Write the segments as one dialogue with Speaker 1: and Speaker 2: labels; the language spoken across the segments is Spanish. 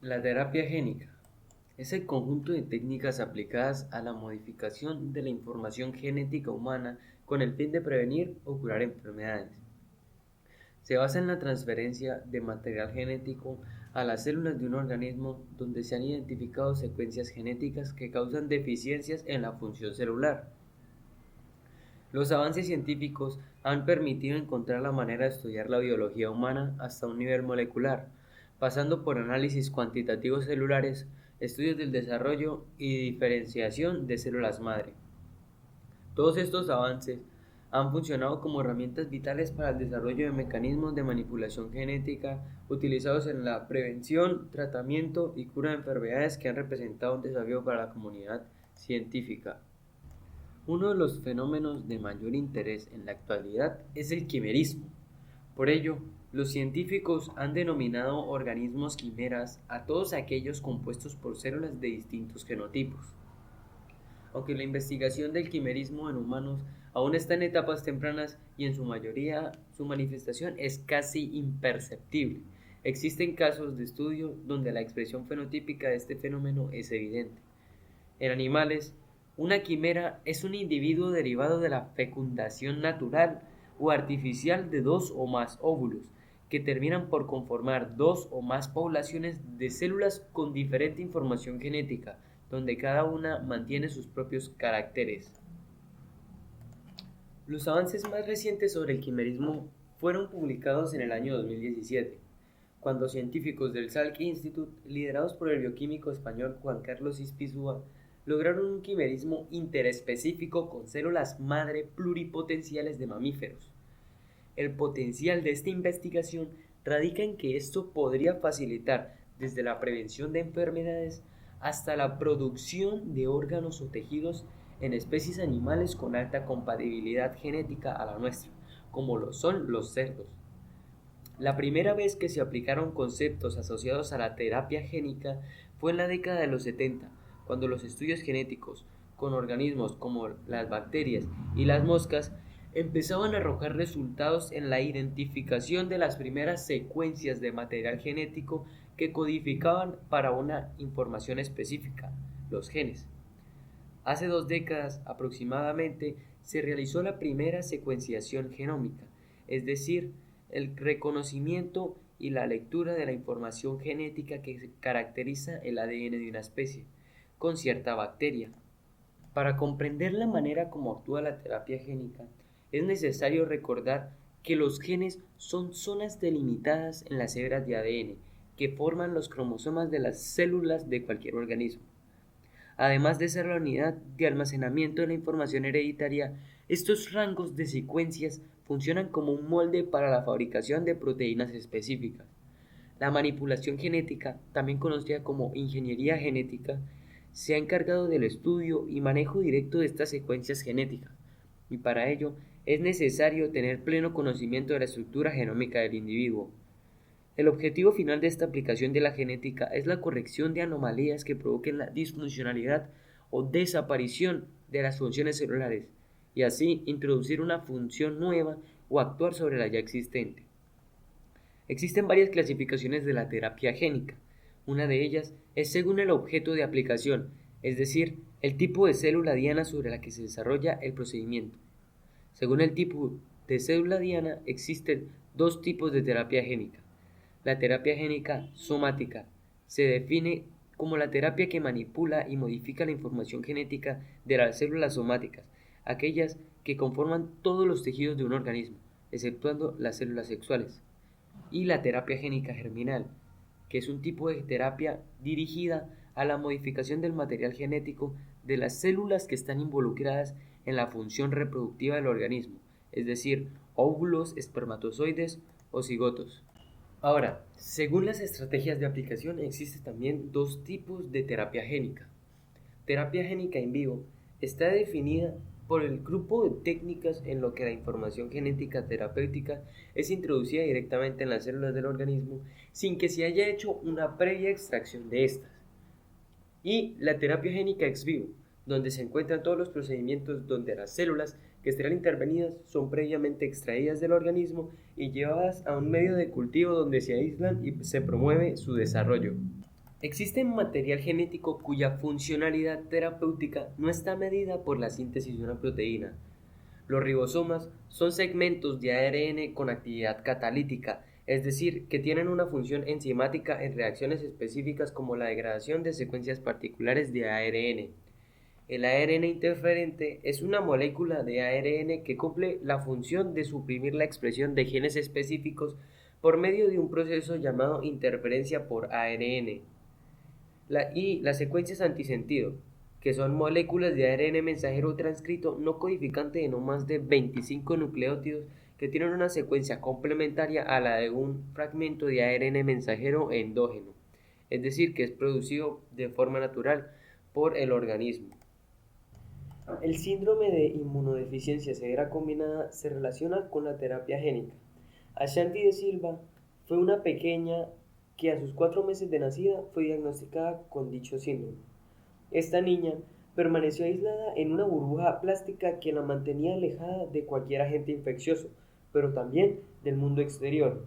Speaker 1: La terapia génica es el conjunto de técnicas aplicadas a la modificación de la información genética humana con el fin de prevenir o curar enfermedades. Se basa en la transferencia de material genético a las células de un organismo donde se han identificado secuencias genéticas que causan deficiencias en la función celular. Los avances científicos han permitido encontrar la manera de estudiar la biología humana hasta un nivel molecular, pasando por análisis cuantitativos celulares, estudios del desarrollo y diferenciación de células madre. Todos estos avances han funcionado como herramientas vitales para el desarrollo de mecanismos de manipulación genética utilizados en la prevención, tratamiento y cura de enfermedades que han representado un desafío para la comunidad científica. Uno de los fenómenos de mayor interés en la actualidad es el quimerismo. Por ello, los científicos han denominado organismos quimeras a todos aquellos compuestos por células de distintos genotipos. Aunque la investigación del quimerismo en humanos aún está en etapas tempranas y en su mayoría su manifestación es casi imperceptible, existen casos de estudio donde la expresión fenotípica de este fenómeno es evidente. En animales, una quimera es un individuo derivado de la fecundación natural o artificial de dos o más óvulos, que terminan por conformar dos o más poblaciones de células con diferente información genética, donde cada una mantiene sus propios caracteres. Los avances más recientes sobre el quimerismo fueron publicados en el año 2017, cuando científicos del Salk Institute, liderados por el bioquímico español Juan Carlos Ispizúa, lograron un quimerismo interespecífico con células madre pluripotenciales de mamíferos. El potencial de esta investigación radica en que esto podría facilitar desde la prevención de enfermedades hasta la producción de órganos o tejidos en especies animales con alta compatibilidad genética a la nuestra, como lo son los cerdos. La primera vez que se aplicaron conceptos asociados a la terapia génica fue en la década de los 70, cuando los estudios genéticos con organismos como las bacterias y las moscas empezaban a arrojar resultados en la identificación de las primeras secuencias de material genético que codificaban para una información específica, los genes. Hace 2 décadas aproximadamente se realizó la primera secuenciación genómica, es decir, el reconocimiento y la lectura de la información genética que caracteriza el ADN de una especie, con cierta bacteria. Para comprender la manera como actúa la terapia génica, es necesario recordar que los genes son zonas delimitadas en las hebras de ADN que forman los cromosomas de las células de cualquier organismo. Además de ser la unidad de almacenamiento de la información hereditaria, estos rangos de secuencias funcionan como un molde para la fabricación de proteínas específicas. La manipulación genética, también conocida como ingeniería genética, se ha encargado del estudio y manejo directo de estas secuencias genéticas, y para ello es necesario tener pleno conocimiento de la estructura genómica del individuo. El objetivo final de esta aplicación de la genética es la corrección de anomalías que provoquen la disfuncionalidad o desaparición de las funciones celulares, y así introducir una función nueva o actuar sobre la ya existente. Existen varias clasificaciones de la terapia génica. Una de ellas es según el objeto de aplicación, es decir, el tipo de célula diana sobre la que se desarrolla el procedimiento. Según el tipo de célula diana, existen dos tipos de terapia génica. La terapia génica somática se define como la terapia que manipula y modifica la información genética de las células somáticas, aquellas que conforman todos los tejidos de un organismo, exceptuando las células sexuales. Y la terapia génica germinal, que es un tipo de terapia dirigida a la modificación del material genético de las células que están involucradas en la función reproductiva del organismo, es decir, óvulos, espermatozoides o cigotos. Ahora, según las estrategias de aplicación, existen también dos tipos de terapia génica. Terapia génica in vivo está definida por el grupo de técnicas en lo que la información genética terapéutica es introducida directamente en las células del organismo sin que se haya hecho una previa extracción de estas. Y la terapia génica ex vivo, donde se encuentran todos los procedimientos donde las células que serán intervenidas son previamente extraídas del organismo y llevadas a un medio de cultivo donde se aíslan y se promueve su desarrollo. Existe material genético cuya funcionalidad terapéutica no está medida por la síntesis de una proteína. Los ribosomas son segmentos de ARN con actividad catalítica, es decir, que tienen una función enzimática en reacciones específicas como la degradación de secuencias particulares de ARN. El ARN interferente es una molécula de ARN que cumple la función de suprimir la expresión de genes específicos por medio de un proceso llamado interferencia por ARN. Y las secuencias antisentido, que son moléculas de ARN mensajero transcrito no codificante de no más de 25 nucleótidos que tienen una secuencia complementaria a la de un fragmento de ARN mensajero endógeno, es decir, que es producido de forma natural por el organismo. El síndrome de inmunodeficiencia severa combinada se relaciona con la terapia génica. Ashanti de Silva fue una pequeña que a sus 4 meses de nacida fue diagnosticada con dicho síndrome. Esta niña permaneció aislada en una burbuja plástica que la mantenía alejada de cualquier agente infeccioso, pero también del mundo exterior.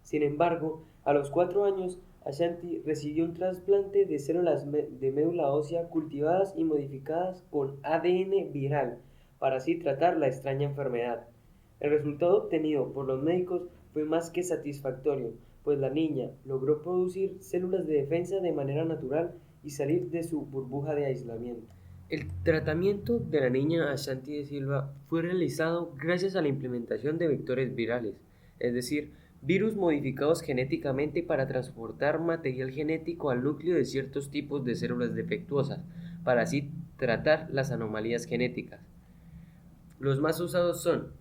Speaker 1: Sin embargo, a los 4 años, Ashanti recibió un trasplante de células de médula ósea cultivadas y modificadas con ADN viral para así tratar la extraña enfermedad. El resultado obtenido por los médicos fue más que satisfactorio, pues la niña logró producir células de defensa de manera natural y salir de su burbuja de aislamiento. El tratamiento de la niña Ashanti de Silva fue realizado gracias a la implementación de vectores virales, es decir, virus modificados genéticamente para transportar material genético al núcleo de ciertos tipos de células defectuosas, para así tratar las anomalías genéticas. Los más usados son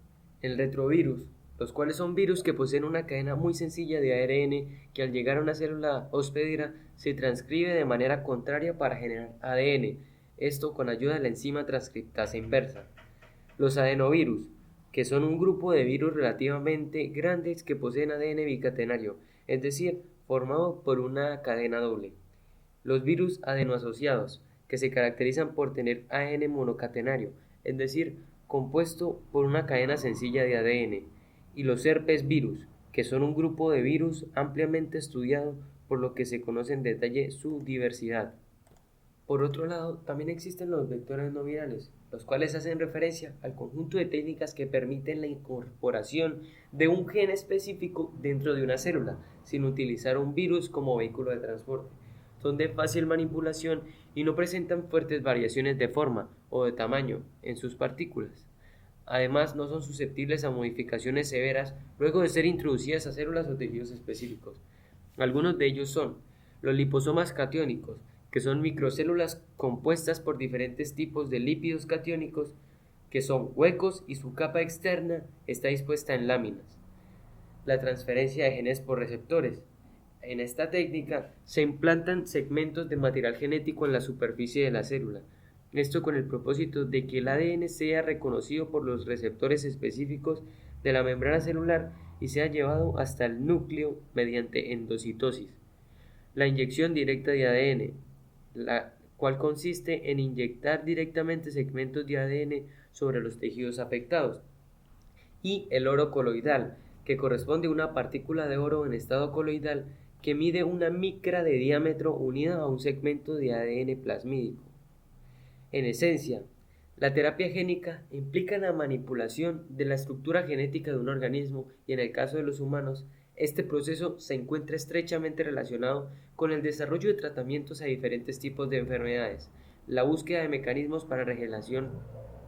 Speaker 1: el retrovirus, los cuales son virus que poseen una cadena muy sencilla de ARN que al llegar a una célula hospedera se transcribe de manera contraria para generar ADN, esto con ayuda de la enzima transcriptasa inversa. Los adenovirus, que son un grupo de virus relativamente grandes que poseen ADN bicatenario, es decir, formado por una cadena doble. Los virus adenoasociados, que se caracterizan por tener ADN monocatenario, es decir, compuesto por una cadena sencilla de ADN. Y los herpes virus, que son un grupo de virus ampliamente estudiado por lo que se conoce en detalle su diversidad. Por otro lado, también existen los vectores no virales, los cuales hacen referencia al conjunto de técnicas que permiten la incorporación de un gen específico dentro de una célula, sin utilizar un virus como vehículo de transporte. Son de fácil manipulación y no presentan fuertes variaciones de forma o de tamaño en sus partículas. Además, no son susceptibles a modificaciones severas luego de ser introducidas a células o tejidos específicos. Algunos de ellos son los liposomas catiónicos, que son microcélulas compuestas por diferentes tipos de lípidos catiónicos que son huecos y su capa externa está dispuesta en láminas. La transferencia de genes por receptores. En esta técnica se implantan segmentos de material genético en la superficie de la célula, esto con el propósito de que el ADN sea reconocido por los receptores específicos de la membrana celular y sea llevado hasta el núcleo mediante endocitosis. La inyección directa de ADN, la cual consiste en inyectar directamente segmentos de ADN sobre los tejidos afectados. Y el oro coloidal, que corresponde a una partícula de oro en estado coloidal que mide una micra de diámetro unida a un segmento de ADN plasmídico. En esencia, la terapia génica implica la manipulación de la estructura genética de un organismo y en el caso de los humanos, este proceso se encuentra estrechamente relacionado con el desarrollo de tratamientos a diferentes tipos de enfermedades, la búsqueda de mecanismos para regeneración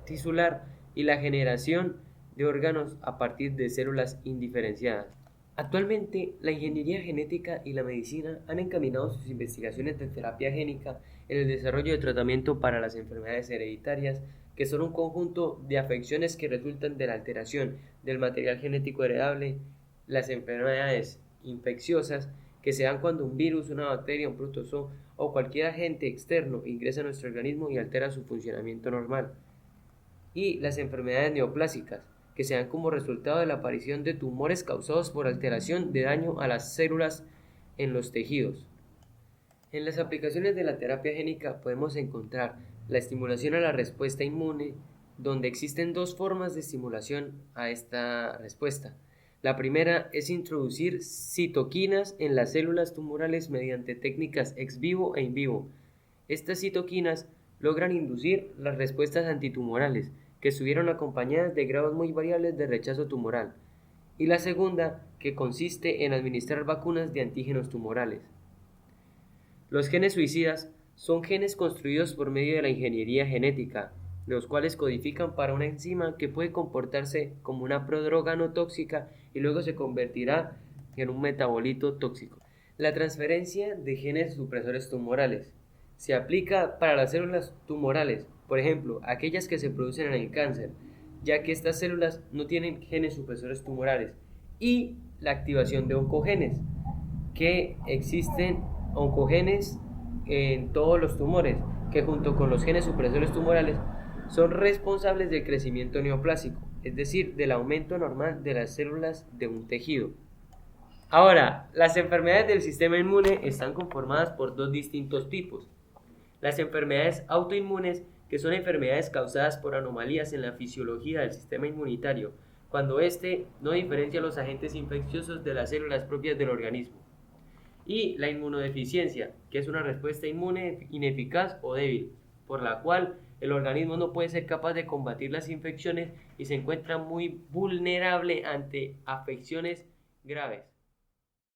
Speaker 1: tisular y la generación de órganos a partir de células indiferenciadas. Actualmente, la ingeniería genética y la medicina han encaminado sus investigaciones de terapia génica en el desarrollo de tratamiento para las enfermedades hereditarias, que son un conjunto de afecciones que resultan de la alteración del material genético heredable, las enfermedades infecciosas, que se dan cuando un virus, una bacteria, un protozoo o cualquier agente externo ingresa a nuestro organismo y altera su funcionamiento normal, y las enfermedades neoplásicas, que se dan como resultado de la aparición de tumores causados por alteración de daño a las células en los tejidos. En las aplicaciones de la terapia génica podemos encontrar la estimulación a la respuesta inmune, donde existen dos formas de estimulación a esta respuesta. La primera es introducir citoquinas en las células tumorales mediante técnicas ex vivo e in vivo. Estas citoquinas logran inducir las respuestas antitumorales, que estuvieron acompañadas de grados muy variables de rechazo tumoral. Y la segunda, que consiste en administrar vacunas de antígenos tumorales. Los genes suicidas son genes construidos por medio de la ingeniería genética, los cuales codifican para una enzima que puede comportarse como una prodroga no tóxica y luego se convertirá en un metabolito tóxico. La transferencia de genes supresores tumorales se aplica para las células tumorales, por ejemplo, aquellas que se producen en el cáncer, ya que estas células no tienen genes supresores tumorales, y la activación de oncogenes, que existen oncogenes en todos los tumores, que junto con los genes supresores tumorales son responsables del crecimiento neoplásico, es decir, del aumento normal de las células de un tejido. Ahora, las enfermedades del sistema inmune están conformadas por dos distintos tipos. Las enfermedades autoinmunes, que son enfermedades causadas por anomalías en la fisiología del sistema inmunitario, cuando éste no diferencia los agentes infecciosos de las células propias del organismo. Y la inmunodeficiencia, que es una respuesta inmune ineficaz o débil, por la cual el organismo no puede ser capaz de combatir las infecciones y se encuentra muy vulnerable ante afecciones graves.